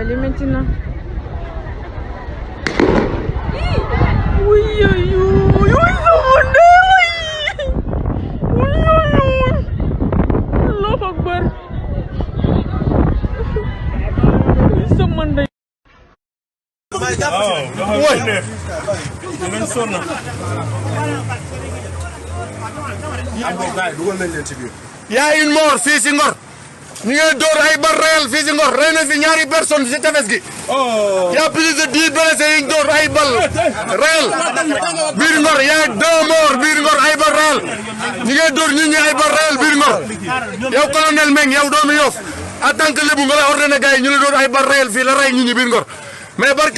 Allez maintenant. Allah Akbar. Il y a une mort fii si Ngor ñu ngi door ay bal réel fii si Ngor rey na fi ñaari personne si tefes gi. Il y a plus de 10 blessés yi ñu door ay bal réel biir Ngor il y a 2 morts biir Ngor ay bal réel ñu ngi door nit ñi ay bal réel biir Ngor yow colonel Meng yow doomu Yoff en tant que lébu nga la ordonné gars yi ñu la door ay bal réel fii la rey nit ñi biir Ngor mais barke